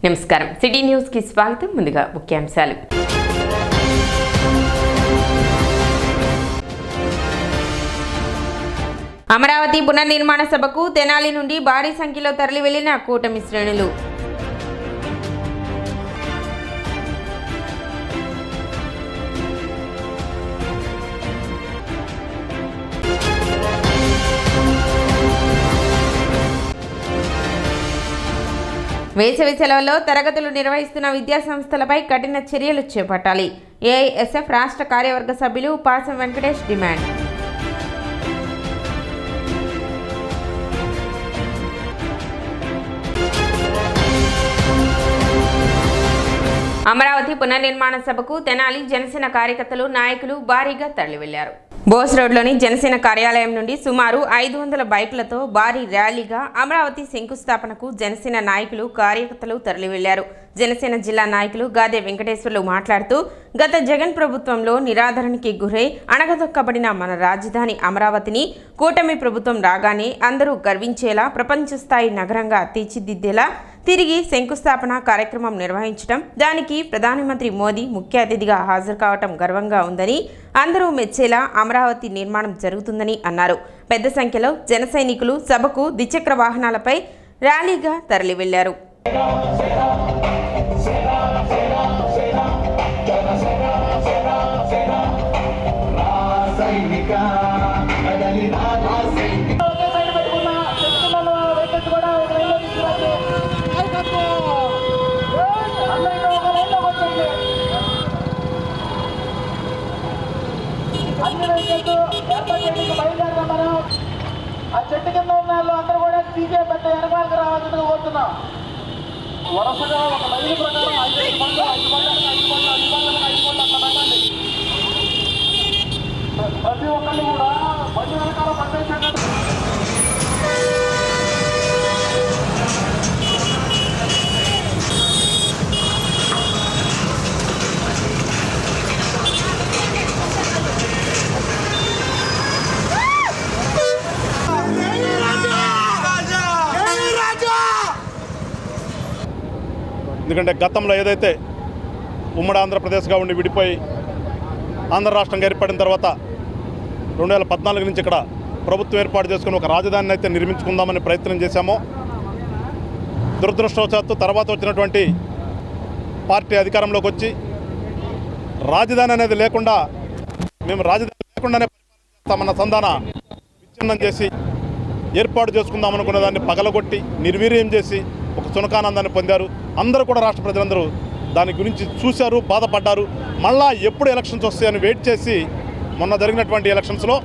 నమస్కారం city news కి స్వాగతం. ముందుగా ముఖ్యాంశాలు. అమరావతి పునర్నిర్మాణ సభకు తెనాలి నుండి భారీ సంఖ్యలో తరలి వెళ్లిన కూటమి శ్రేణులు. వేసవి సెలవుల్లో తరగతులు నిర్వహిస్తున్న విద్యాసంస్థలపై కఠిన చర్యలు చేపట్టాలి. ఏఐఎస్ఎఫ్ రాష్ట్ర కార్యవర్గ సభ్యులు పాసం వెంకటేష్ డిమాండ్. అమరావతి పునర్నిర్మాణ సభకు తెనాలి జనసేన కార్యకర్తలు నాయకులు భారీగా తరలి వెళ్లారు. బోస్ రోడ్లోని జనసేన కార్యాలయం నుండి సుమారు 500 బైకులతో భారీ ర్యాలీగా అమరావతి శంకుస్థాపనకు జనసేన నాయకులు కార్యకర్తలు తరలి వెళ్లారు. జనసేన జిల్లా నాయకులు గాదే వెంకటేశ్వర్లు మాట్లాడుతూ, గత జగన్ ప్రభుత్వంలో నిరాదరణకి గురై అణగదొక్కబడిన మన రాజధాని అమరావతిని కూటమి ప్రభుత్వం రాగానే అందరూ గర్వించేలా ప్రపంచ స్థాయి నగరంగా తీర్చిదిద్దేలా తిరిగి శంకుస్థాపన కార్యక్రమం నిర్వహించడం, దానికి ప్రధానమంత్రి మోదీ ముఖ్య అతిథిగా హాజరు కావటం గర్వంగా ఉందని, అందరూ మెచ్చేలా అమరావతి నిర్మాణం జరుగుతుందని అన్నారు. పెద్ద సంఖ్యలో జన సైనికులు సభకు ద్విచక్ర వాహనాలపై ర్యాలీగా తరలి వెళ్లారు. అన్ని రైతులతో ఏర్పాటు చేయడానికి బయలుదేరడం. మనం ఆ చెట్టు కింద ఉన్న వాళ్ళు అందరూ కూడా తీసే పెద్ద వెనకాలకు రావాలని కోరుతున్నాం. వరుసగా ఒక లైన్ ప్రకారం 5 పనులు అట్లా పెట్టండి. ప్రతి ఒక్కళ్ళు కూడా బండి వెనకాల పండించండి. ఎందుకంటే గతంలో ఏదైతే ఉమ్మడి ఆంధ్రప్రదేశ్గా ఉండి విడిపోయి ఆంధ్ర రాష్ట్రంగా ఏర్పడిన తర్వాత 2014 నుంచి ఇక్కడ ప్రభుత్వం ఏర్పాటు చేసుకుని ఒక రాజధానిని అయితే నిర్మించుకుందామని ప్రయత్నం చేశామో, దురదృష్టవశాత్తు తర్వాత వచ్చినటువంటి పార్టీ అధికారంలోకి వచ్చి రాజధాని అనేది లేకుండా మేము రాజధాని లేకుండానే పరిపాలన సంధాన విచ్ఛిన్నం చేసి ఏర్పాటు చేసుకుందాం అనుకున్న దాన్ని పగలగొట్టి నిర్వీర్యం చేసి ఒక సునకానందాన్ని పొందారు. అందరూ కూడా రాష్ట్ర ప్రజలందరూ దాని గురించి చూశారు, బాధపడ్డారు. మళ్ళా ఎప్పుడు ఎలక్షన్స్ వస్తాయని వెయిట్ చేసి మొన్న జరిగినటువంటి ఎలక్షన్స్లో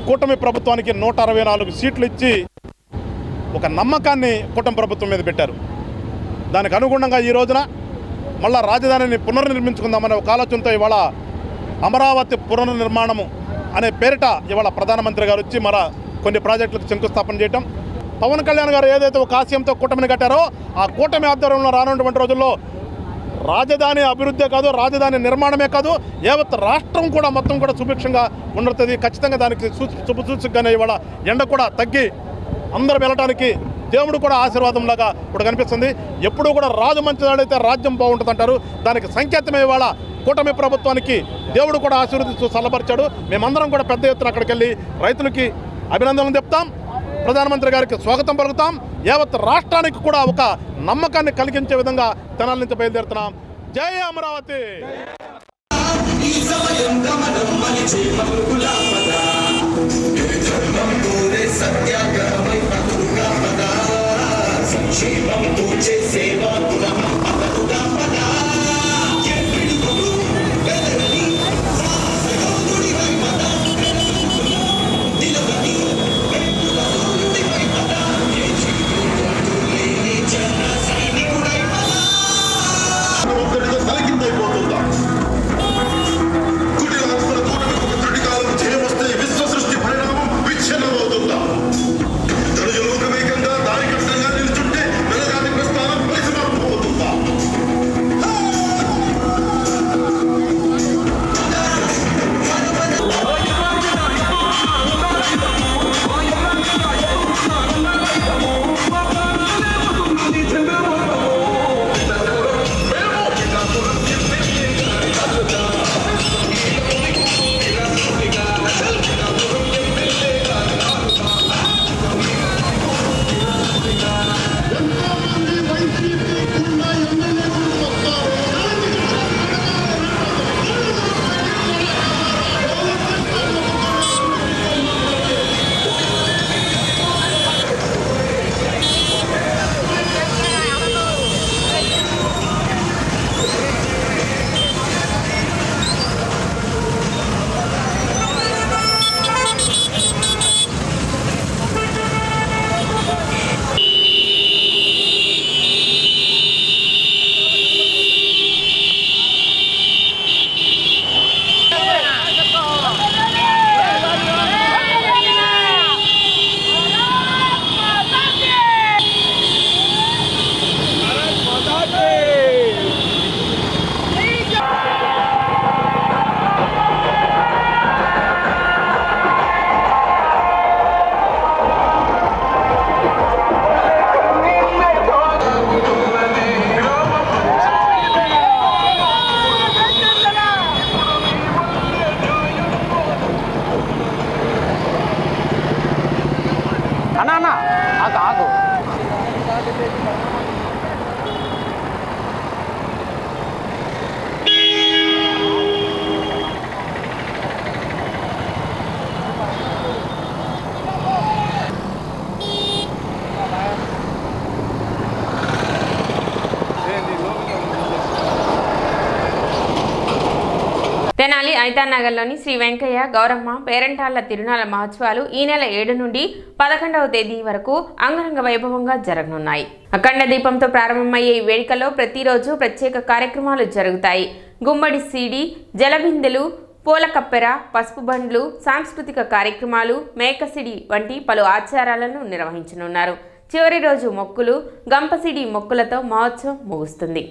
కూటమి ప్రభుత్వానికి 164 సీట్లు ఇచ్చి ఒక నమ్మకాన్ని కూటమి ప్రభుత్వం మీద పెట్టారు. దానికి అనుగుణంగా ఈ రోజున మళ్ళా రాజధానిని పునర్నిర్మించుకుందామనే ఒక ఆలోచనతో ఇవాళ అమరావతి పునర్నిర్మాణము అనే పేరిట ఇవాళ ప్రధానమంత్రి గారు వచ్చి మరో కొన్ని ప్రాజెక్టులకు శంకుస్థాపన చేయటం, పవన్ కళ్యాణ్ గారు ఏదైతే ఒక ఆశయంతో కూటమిని కట్టారో ఆ కూటమి ఆధ్వర్యంలో రానున్నటువంటి రోజుల్లో రాజధాని అభివృద్ధే కాదు, రాజధాని నిర్మాణమే కాదు, యావత్ రాష్ట్రం కూడా మొత్తం కూడా సుభిక్షంగా ఉండవుతుంది. ఖచ్చితంగా దానికి శుభసూచకగానే ఇవాళ ఎండ కూడా తగ్గి అందరూ వెళ్ళటానికి దేవుడు కూడా ఆశీర్వాదంలాగా ఇప్పుడు కనిపిస్తుంది. ఎప్పుడూ కూడా రాజు మంచివాడైతే రాజ్యం బాగుంటుంది అంటారు. దానికి సంకేతమే ఇవాళ కూటమి ప్రభుత్వానికి దేవుడు కూడా ఆశీర్వదిస్తూ చల్లబరిచాడు. మేమందరం కూడా పెద్ద ఎత్తున అక్కడికి వెళ్ళి రైతులకి అభినందనలు చెప్తాం, ప్రధానమంత్రి గారికి స్వాగతం పలుకుతాం. యావత్ రాష్ట్రానికి కూడా ఒక నమ్మకాన్ని కలిగించే విధంగా తెనాలి నుంచి బయలుదేరుతున్నాం. జై అమరావతి. విచ్ఛిన్నమవుతుందా? తనుజ లోకమేకంగా దారి కష్టంగా నిలుచుంటే నెలగాని ప్రస్థానం తెనాలి ఐతానగర్లోని శ్రీ వెంకయ్య గౌరమ్మ పేరంటాళ్ల తిరునాళ్ల మహోత్సవాలు ఈ నెల 7 నుండి 11వ తేదీ వరకు అంగరంగ వైభవంగా జరగనున్నాయి. అఖండ దీపంతో ప్రారంభమయ్యే ఈ వేడుకలో ప్రతిరోజు ప్రత్యేక కార్యక్రమాలు జరుగుతాయి. గుమ్మడి సీడి, జలబిందెలు, పూల కప్పెర, పసుపు బండ్లు, సాంస్కృతిక కార్యక్రమాలు, మేకసిడి వంటి పలు ఆచారాలను నిర్వహించనున్నారు. చివరి రోజు మొక్కులు, గంపసిడి మొక్కులతో మహోత్సవం ముగుస్తుంది.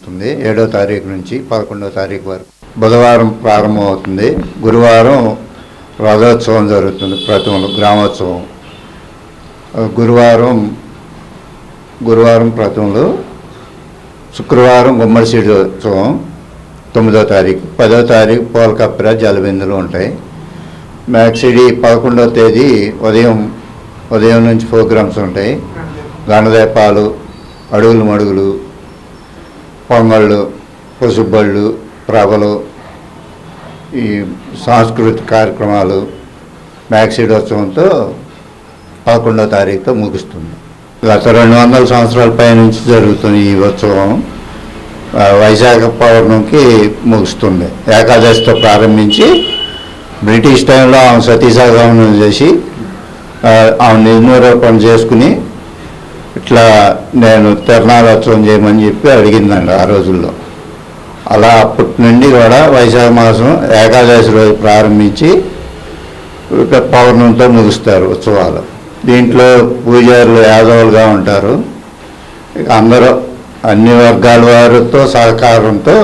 అవుతుంది 7వ తారీఖు నుంచి 11వ తారీఖు వరకు. బుధవారం ప్రారంభమవుతుంది. గురువారం రథోత్సవం జరుగుతుంది, ప్రతిమలు గ్రామోత్సవం. గురువారం ప్రతిమలు, శుక్రవారం గుమ్మడి సీడి ఉత్సవం 9వ తారీఖు, 10వ తారీఖు పూల కప్పెర, జలబిందులు ఉంటాయి. మ్యాక్సిడి 11వ తేదీ ఉదయం నుంచి ప్రోగ్రామ్స్ ఉంటాయి. గణదీపాలు, అడుగులు మడుగులు, పొంగళ్ళు, పసుబళ్ళు, ప్రభలు, ఈ సాంస్కృతిక కార్యక్రమాలు మ్యాక్సిడోత్సవంతో 11వ తారీఖుతో ముగుస్తుంది. గత 200 సంవత్సరాల పైనుంచి జరుగుతుంది ఈ ఉత్సవం. వైశాఖ పౌర్ణమికి ముగుస్తుంది. ఏకాదశితో ప్రారంభించి బ్రిటిష్ టైంలో ఆమె సతీసాగమనం చేసి ఆమె నిర్మూలన చేసుకుని ఇట్లా నేను తిరణాలోత్సవం చేయమని చెప్పి అడిగిందండి ఆ రోజుల్లో. అలా అప్పటి నుండి కూడా వైశాఖ మాసం ఏకాదశి రోజు ప్రారంభించి పౌర్ణమితో ముగుస్తారు ఉత్సవాలు. దీంట్లో పూజారులు యాదవులుగా ఉంటారు. అందరూ అన్ని వర్గాల వారితో సహకారంతో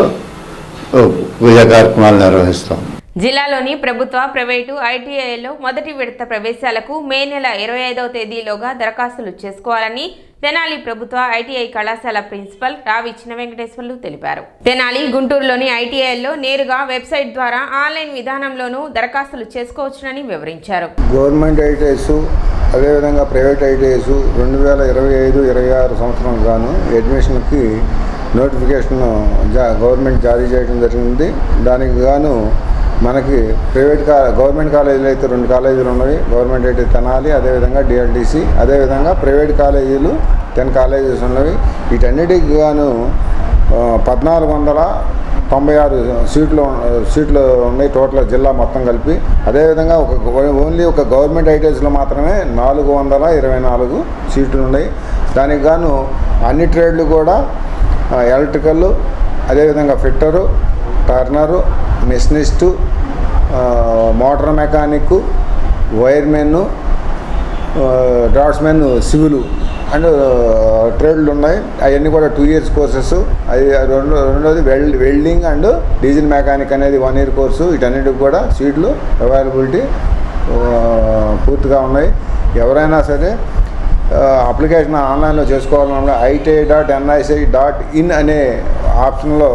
పూజా కార్యక్రమాలు నిర్వహిస్తాం. జిల్లాలోని ప్రభుత్వ, ప్రైవేటు ఐటీఐలో మొదటి విడత ప్రవేశాలకు మే నెల 25వ తేదీలోగా దరఖాస్తులు చేసుకోవాలని తెనాలి ప్రభుత్వ ఐటీఐ కళాశాల ప్రిన్సిపల్ రావి చిన్న వెంకటేశ్వర్లు తెలిపారు. తెనాలి, గుంటూరులోని ఐటీఐల్లో నేరుగా వెబ్సైట్ ద్వారా ఆన్లైన్ విధానంలోనూ దరఖాస్తులు చేసుకోవచ్చునని వివరించారు. గవర్నమెంట్ ఐటీఐస్ అదేవిధంగా ప్రైవేట్ ఐటీఐస్ 2025-26 సంవత్సరం గాను అడ్మిషన్కి నోటిఫికేషన్ గవర్నమెంట్ జారీ చేయడం జరిగింది. దానికి గాను మనకి గవర్నమెంట్ కాలేజీలు అయితే 2 కాలేజీలు ఉన్నవి. గవర్నమెంట్ అయితే తెనాలి, అదేవిధంగా డిఎల్డిసి, అదేవిధంగా ప్రైవేట్ కాలేజీలు 10 కాలేజెస్ ఉన్నవి. వీటన్నిటికి గాను 1496 సీట్లు ఉన్నాయి టోటల్ జిల్లా మొత్తం కలిపి. అదేవిధంగా ఓన్లీ ఒక గవర్నమెంట్ ఐటీఐస్లో మాత్రమే 424 సీట్లు ఉన్నాయి. దానికి గాను అన్ని ట్రేడ్లు కూడా ఎలక్ట్రికల్, అదేవిధంగా fitter, turner, machinist, motor mechanic, wiremen, draftsmen, civil and ట్రేడ్లు ఉన్నాయి. అవన్నీ కూడా 2 years కోర్సెస్. అది రెండోది వెల్డింగ్ అండ్ డీజిల్ మెకానిక్ అనేది 1 year కోర్సు. వీటన్నిటికి కూడా సీట్లు అవైలబిలిటీ పూర్తిగా ఉన్నాయి. ఎవరైనా సరే అప్లికేషన్ ఆన్లైన్లో చేసుకోవాలన్నా iti.nic.in అనే ఆప్షన్లో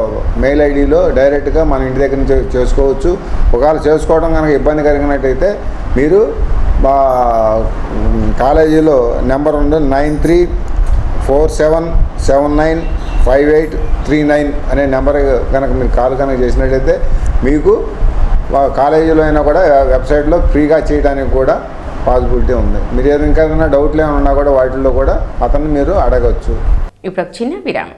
మెయిల్ ఐడిలో డైరెక్ట్గా మన ఇంటి దగ్గర నుంచి చేసుకోవచ్చు. ఒకవేళ చేసుకోవడం కనుక ఇబ్బంది కలిగినట్టయితే మీరు మా కాలేజీలో నెంబర్ ఉంది 9347795839 అనే నెంబర్ కనుక మీరు కాల్ కనుక చేసినట్టయితే మీకు కాలేజీలో అయినా కూడా వెబ్సైట్లో ఫ్రీగా చేయడానికి కూడా పాసిబిలిటీ ఉంది. మీరు ఇంకా ఏదైనా డౌట్లు ఏమైనా ఉన్నా కూడా వాటిల్లో కూడా అతన్ని మీరు అడగచ్చు. ఇప్పుడు చిన్న విరామం.